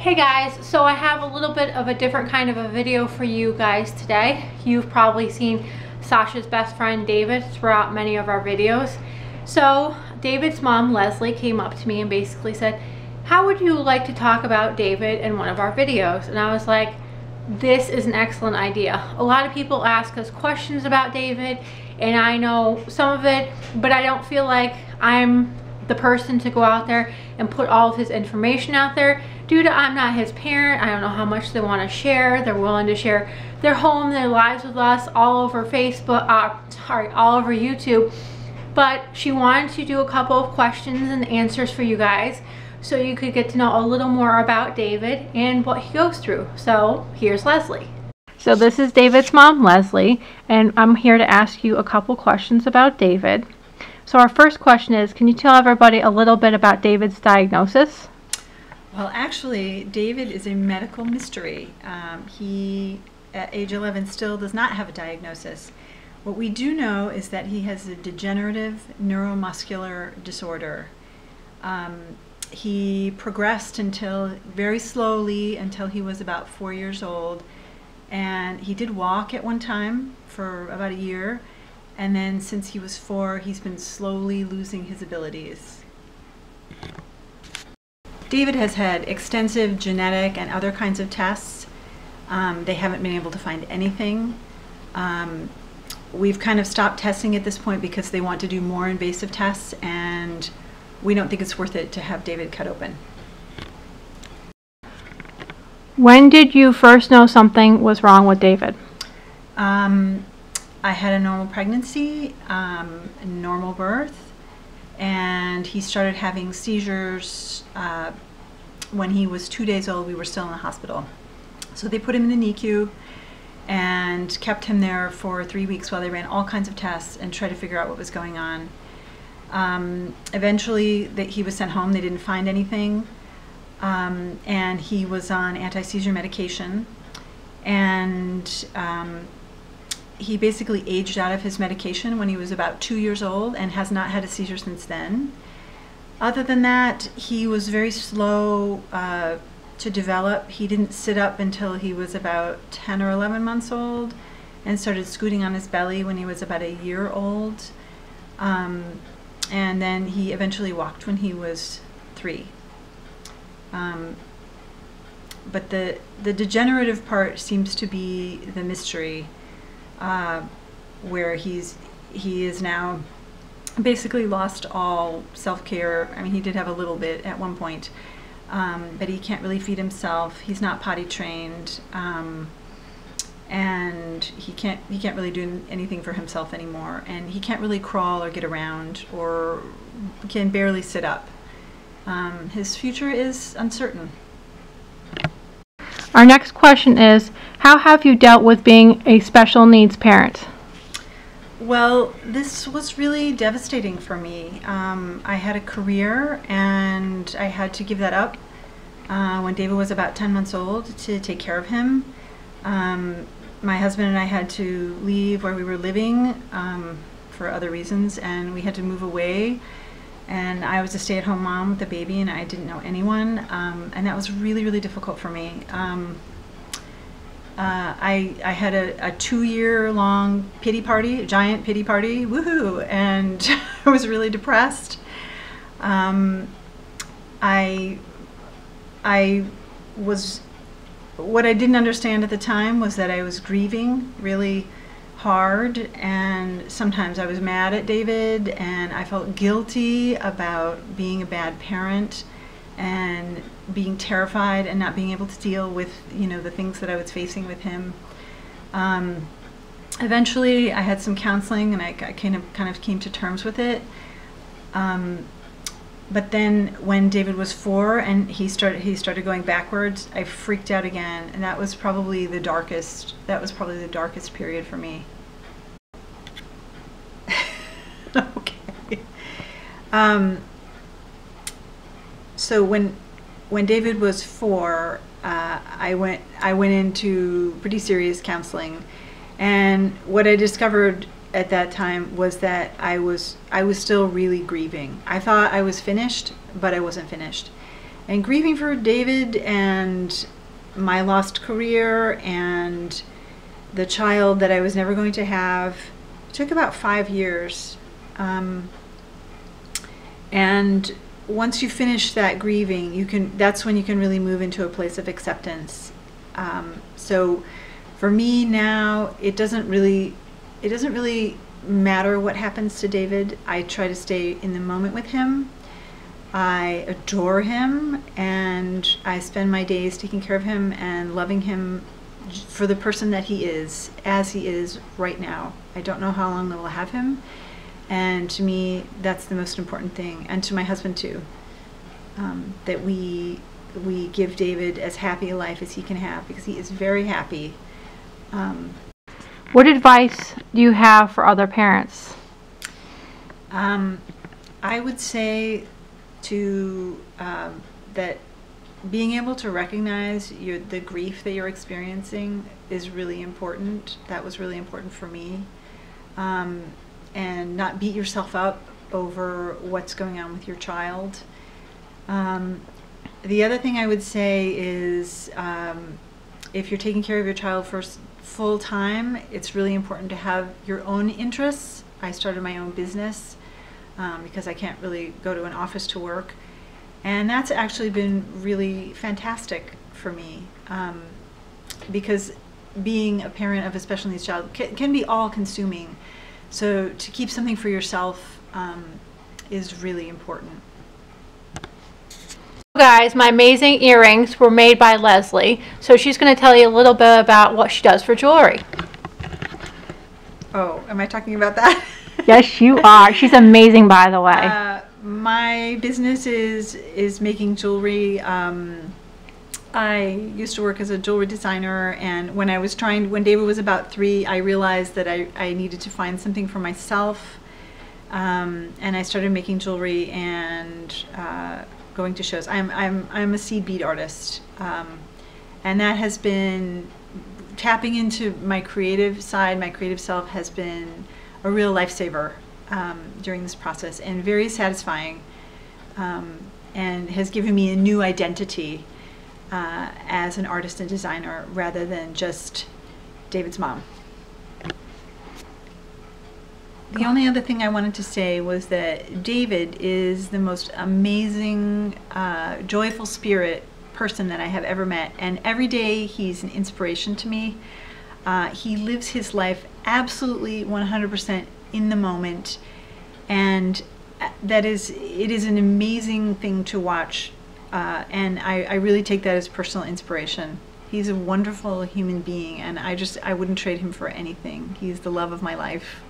Hey guys, so I have a little bit of a different kind of a video for you guys today. You've probably seen Sasha's best friend David throughout many of our videos. So David's mom Leslie came up to me and basically said, how would you like to talk about David in one of our videos? And I was like, this is an excellent idea. A lot of people ask us questions about David and I know some of it, but I don't feel like I'm the person to go out there and put all of his information out there due to I'm not his parent. I don't know how much they want to share. They're willing to share their home, their lives with us all over Facebook, all over YouTube. But she wanted to do a couple of questions and answers for you guys so you could get to know a little more about David and what he goes through. So here's Leslie. So this is David's mom, Leslie, and I'm here to ask you a couple questions about David. So our first question is, can you tell everybody a little bit about David's diagnosis? Well, actually, David is a medical mystery. He, at age 11, still does not have a diagnosis. What we do know is that he has a degenerative neuromuscular disorder. He progressed very slowly until he was about 4 years old. And he did walk at one time for about a year. And then since he was 4, he's been slowly losing his abilities. David has had extensive genetic and other kinds of tests. They haven't been able to find anything. We've kind of stopped testing at this point because they want to do more invasive tests, and we don't think it's worth it to have David cut open. When did you first know something was wrong with David? I had a normal pregnancy, a normal birth, and he started having seizures when he was 2 days old. We were still in the hospital. So they put him in the NICU and kept him there for 3 weeks while they ran all kinds of tests and tried to figure out what was going on. Eventually he was sent home. They didn't find anything, and he was on anti-seizure medication, and he basically aged out of his medication when he was about 2 years old and has not had a seizure since then. Other than that, he was very slow to develop. He didn't sit up until he was about 10 or 11 months old and started scooting on his belly when he was about a year old. And then he eventually walked when he was 3. But the degenerative part seems to be the mystery. Where he is now basically lost all self-care. I mean, he did have a little bit at one point, but he can't really feed himself. He's not potty trained, and he can't really do anything for himself anymore. And he can't really crawl or get around, or can barely sit up. His future is uncertain. Our next question is, how have you dealt with being a special needs parent? Well, this was really devastating for me. I had a career and I had to give that up when David was about 10 months old to take care of him. My husband and I had to leave where we were living for other reasons, and we had to move away. And I was a stay-at-home mom with a baby, and I didn't know anyone, and that was really, really difficult for me. I had a 2-year-long pity party, a giant pity party, woohoo, and I was really depressed. What I didn't understand at the time was that I was grieving really hard, and sometimes I was mad at David, and I felt guilty about being a bad parent and being terrified and not being able to deal with, the things that I was facing with him. Eventually I had some counseling, and I kind of came to terms with it. But then when David was 4 and he started going backwards, I freaked out again, and that was probably the darkest period for me. Okay. So when David was 4, I went into pretty serious counseling, and what I discovered at that time was that I was still really grieving. I thought I was finished, but I wasn't finished. And grieving for David and my lost career and the child that I was never going to have took about 5 years. And once you finish that grieving, that's when you can really move into a place of acceptance. So for me now, it doesn't really matter what happens to David. I try to stay in the moment with him. I adore him, and I spend my days taking care of him and loving him for the person that he is, as he is right now. I don't know how long I will have him, and to me, that's the most important thing, and to my husband too, that we give David as happy a life as he can have, because he is very happy. What advice do you have for other parents? I would say that being able to recognize the grief that you're experiencing is really important. That was really important for me. And not beat yourself up over what's going on with your child. The other thing I would say is if you're taking care of your child for full time, it's really important to have your own interests. I started my own business because I can't really go to an office to work. And that's actually been really fantastic for me, because being a parent of a special needs child can be all-consuming. So to keep something for yourself is really important. Guys, my amazing earrings were made by Leslie, so she's going to tell you a little bit about what she does for jewelry. Oh, am I talking about that? Yes, you are. She's amazing, by the way. My business is making jewelry. I used to work as a jewelry designer, and when David was about 3, I realized that I needed to find something for myself, and I started making jewelry and going to shows. I'm a seed bead artist, and that has been tapping into my creative side. My creative self has been a real lifesaver during this process, and very satisfying, and has given me a new identity as an artist and designer rather than just David's mom. The only other thing I wanted to say was that David is the most amazing, joyful spirit person that I have ever met, and every day he's an inspiration to me. He lives his life absolutely 100% in the moment, and it is an amazing thing to watch, and I really take that as personal inspiration. He's a wonderful human being, and I wouldn't trade him for anything. He's the love of my life.